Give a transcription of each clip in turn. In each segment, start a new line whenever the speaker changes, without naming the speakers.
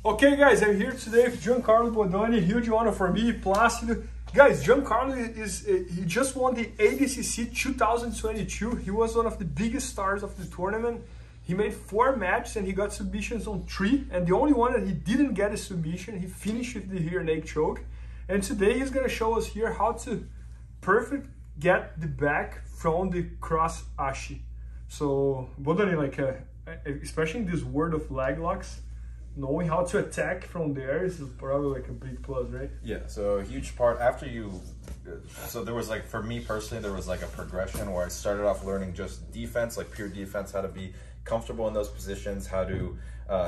Okay guys, I'm here today with Giancarlo Bodoni. Huge honor for me, Plácido. Guys, Giancarlo he just won the ADCC 2022. He was one of the biggest stars of the tournament. He made 4 matches and he got submissions on 3. And the only one that he didn't get a submission, he finished with the rear naked choke. And today he's gonna show us here how to perfect get the back from the cross ashi. So Bodoni, like especially in this world of leg locks, knowing how to attack from there is probably like a big plus, right?
Yeah, so a huge part after so there was like, for me personally, there was like a progression where I started off learning just defense, like pure defense, how to be comfortable in those positions, how to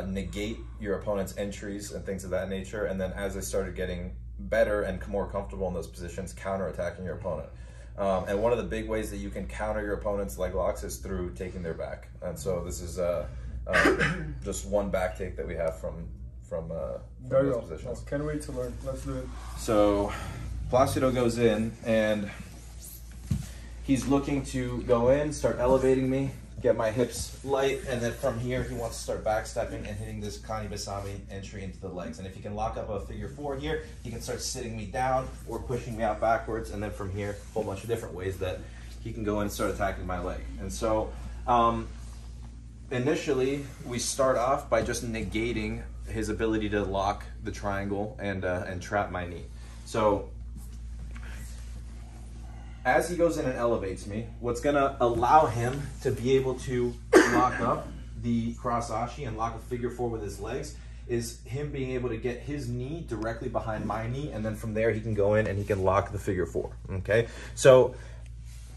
negate your opponent's entries and things of that nature. And then as I started getting better and more comfortable in those positions, counterattacking your opponent. And one of the big ways that you can counter your opponent's leg locks is through taking their back. And so this is just one back take that we have from those positions.
Oh, can't wait to learn. Let's do it.
So Plácido goes in and he's looking to go in, start elevating me, get my hips light, and then from here he wants to start backstepping and hitting this Kani Basami entry into the legs. And if he can lock up a figure 4 here, he can start sitting me down or pushing me out backwards, and then from here a whole bunch of different ways that he can go in and start attacking my leg. And so initially, we start off by just negating his ability to lock the triangle and trap my knee. So as he goes in and elevates me, what's gonna allow him to be able to lock up the cross ashi and lock a figure 4 with his legs is him being able to get his knee directly behind my knee, and then from there he can go in and he can lock the figure 4, okay? So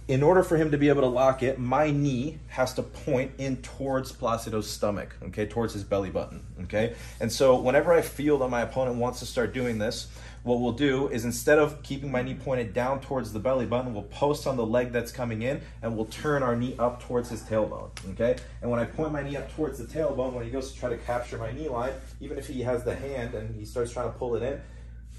in order for him to be able to lock it, my knee has to point in towards Plácido's stomach, okay, towards his belly button, okay? And so whenever I feel that my opponent wants to start doing this, what we'll do is instead of keeping my knee pointed down towards the belly button, we'll post on the leg that's coming in and we'll turn our knee up towards his tailbone, okay? And when I point my knee up towards the tailbone, when he goes to try to capture my knee line, even if he has the hand and he starts trying to pull it in,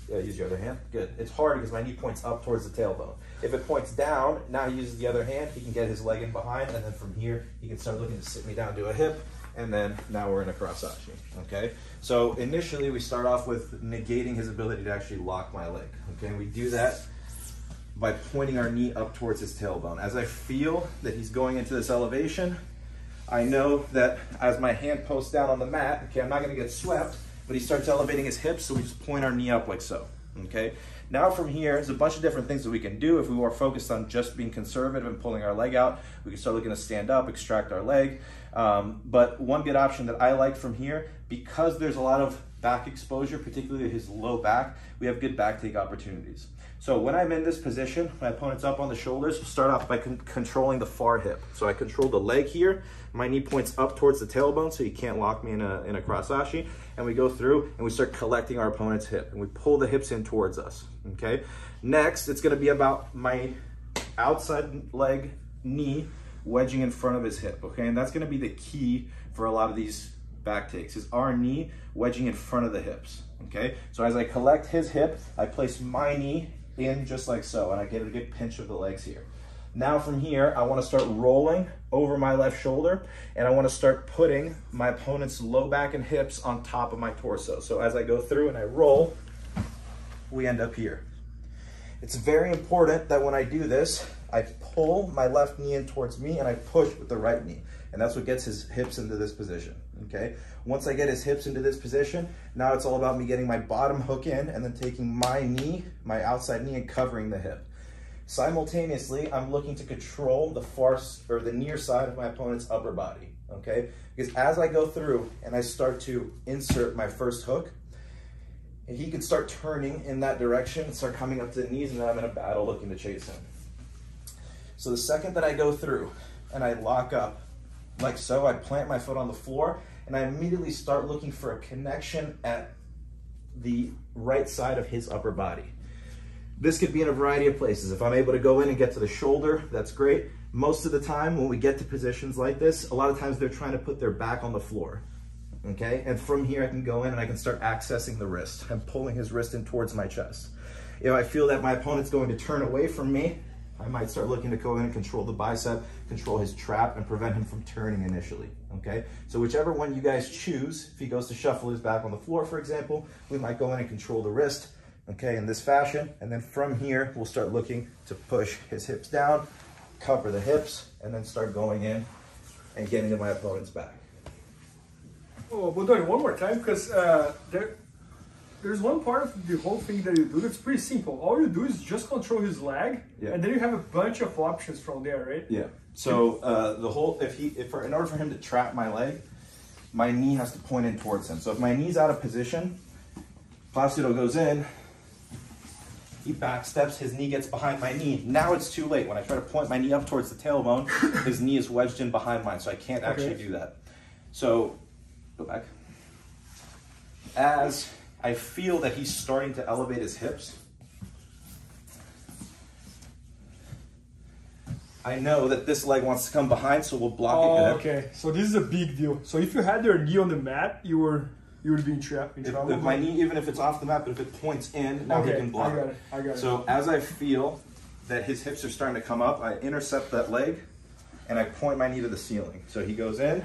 use your other hand. Good. It's hard because my knee points up towards the tailbone. If it points down, now he uses the other hand, he can get his leg in behind, and then from here, he can start looking to sit me down to a hip, and then now we're in a cross ashi, okay? So initially, we start off with negating his ability to actually lock my leg, okay? We do that by pointing our knee up towards his tailbone. As I feel that he's going into this elevation, I know that as my hand posts down on the mat, okay, I'm not gonna get swept, but he starts elevating his hips, so we just point our knee up like so, okay? Now from here, there's a bunch of different things that we can do. If we were focused on just being conservative and pulling our leg out, we can start looking to stand up, extract our leg. But one good option that I like from here, because there's a lot of back exposure, particularly his low back, we have good back take opportunities. So when I'm in this position, my opponent's up on the shoulders, we'll start off by controlling the far hip. So I control the leg here, my knee points up towards the tailbone so he can't lock me in a cross ashi, and we go through and we start collecting our opponent's hip, and we pull the hips in towards us, okay? Next, it's gonna be about my outside leg knee wedging in front of his hip, okay? And that's gonna be the key for a lot of these back takes, is our knee wedging in front of the hips, okay? So as I collect his hip, I place my knee in just like so, and I get a good pinch of the legs here. Now from here, I want to start rolling over my left shoulder, and I want to start putting my opponent's low back and hips on top of my torso. So as I go through and I roll, we end up here. It's very important that when I do this, I pull my left knee in towards me and I push with the right knee. And that's what gets his hips into this position, okay? Once I get his hips into this position, now it's all about me getting my bottom hook in and then taking my knee, my outside knee, and covering the hip. Simultaneously, I'm looking to control the near side of my opponent's upper body, okay? Because as I go through and I start to insert my first hook, he can start turning in that direction and start coming up to the knees, and then I'm in a battle looking to chase him. So the second that I go through and I lock up like so, I plant my foot on the floor and I immediately start looking for a connection at the right side of his upper body. This could be in a variety of places. If I'm able to go in and get to the shoulder, that's great. Most of the time when we get to positions like this, a lot of times they're trying to put their back on the floor, okay? And from here I can go in and I can start accessing the wrist. I'm pulling his wrist in towards my chest. If I feel that my opponent's going to turn away from me, I might start looking to go in and control the bicep, control his trap, and prevent him from turning initially, okay? So whichever one you guys choose, if he goes to shuffle his back on the floor, for example, we might go in and control the wrist, okay, in this fashion. And then from here, we'll start looking to push his hips down, cover the hips, and then start going in and getting to my opponent's back.
Oh, Bodoni, one more time, because there's one part of the whole thing that you do that's pretty simple. All you do is just control his leg, and then you have a bunch of options from there, right?
Yeah. So the whole, in order for him to trap my leg, my knee has to point in towards him. So if my knee's out of position, Placido goes in, he back steps, his knee gets behind my knee. Now it's too late. When I try to point my knee up towards the tailbone, his knee is wedged in behind mine, so I can't actually do that. So, go back. As I feel that he's starting to elevate his hips, I know that this leg wants to come behind, so we'll block it.
Oh, okay. So this is a big deal. So if you had your knee on the mat, you would be in trouble.
If my knee, even if it's off the mat, but if it points in, now he can block it.
I got it.
So as I feel that his hips are starting to come up, I intercept that leg, and I point my knee to the ceiling. So he goes in,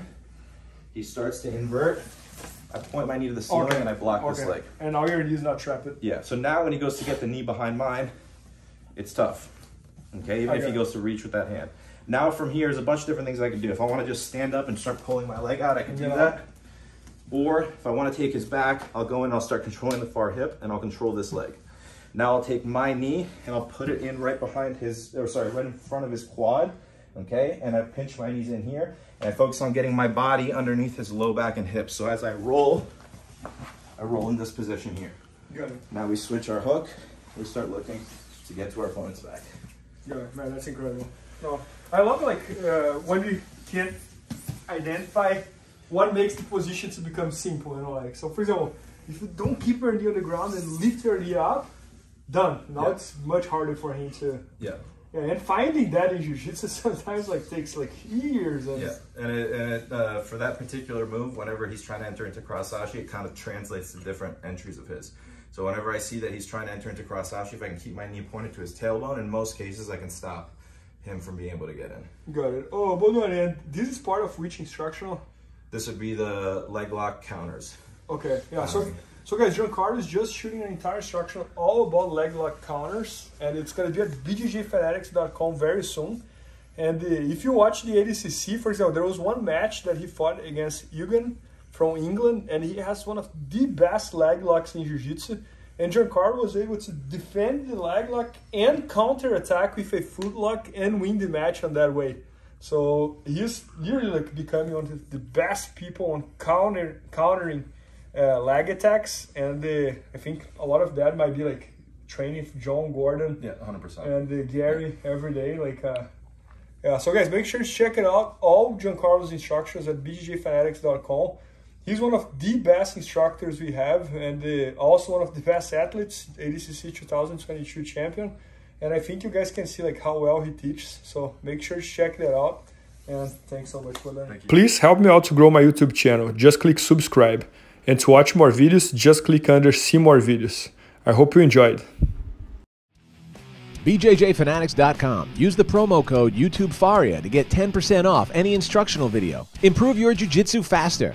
he starts to invert, I point my knee to the ceiling, and I block this leg.
And now your knee is not trapped.
Yeah, so now when he goes to get the knee behind mine, it's tough. Okay, even if he goes to reach with that hand. Now from here, there's a bunch of different things I can do. If I want to just stand up and start pulling my leg out, I can do that. Or if I want to take his back, I'll go in and I'll start controlling the far hip, and I'll control this leg. Now I'll take my knee and I'll put it in right behind his, or sorry, right in front of his quad, okay? And I pinch my knees in here, and I focus on getting my body underneath his low back and hips. So as I roll in this position here.
Got it.
Now we switch our hook, we start looking to get to our opponent's back.
Yeah, man, that's incredible. No, I love like when we can identify what makes the position to become simple, you know, like, so for example, if you don't keep your knee on the ground and lift your knee up, done. Now it's much harder for him to... Yeah, and finding that in Jiu-Jitsu sometimes like takes like years. And
for that particular move, whenever he's trying to enter into Cross Ashi, it kind of translates to different entries of his. So whenever I see that he's trying to enter into Cross Ashi, if I can keep my knee pointed to his tailbone, in most cases I can stop him from being able to get in. Got it.
Oh, Bodoni, and this is part of which instructional?
This would be the leg lock counters.
Okay, yeah, so guys, Giancarlo is just shooting an entire instructional all about leg lock counters, and it's going to be at IBJJFfanatics.com very soon. And if you watch the ADCC, for example, there was one match that he fought against Eugen from England, and he has one of the best leg locks in Jiu-Jitsu. And Giancarlo was able to defend the leg lock and counter-attack with a foot lock and win the match on that way. So he's really like becoming one of the best people on countering leg attacks, and I think a lot of that might be like training for John Gordon.
Yeah, 100%.
And Gary every day, like yeah. So guys, make sure to check it out. All Giancarlo's instructions at IBJJFfanatics.com. He's one of the best instructors we have, and also one of the best athletes, ADCC 2022 champion. And I think you guys can see like how well he teaches. So make sure to check that out. And thanks so much for that. Please help me out to grow my YouTube channel. Just click subscribe. And to watch more videos, just click under see more videos. I hope you enjoyed.
BJJFanatics.com. Use the promo code YouTubeFaria to get 10% off any instructional video. Improve your jiu-jitsu faster.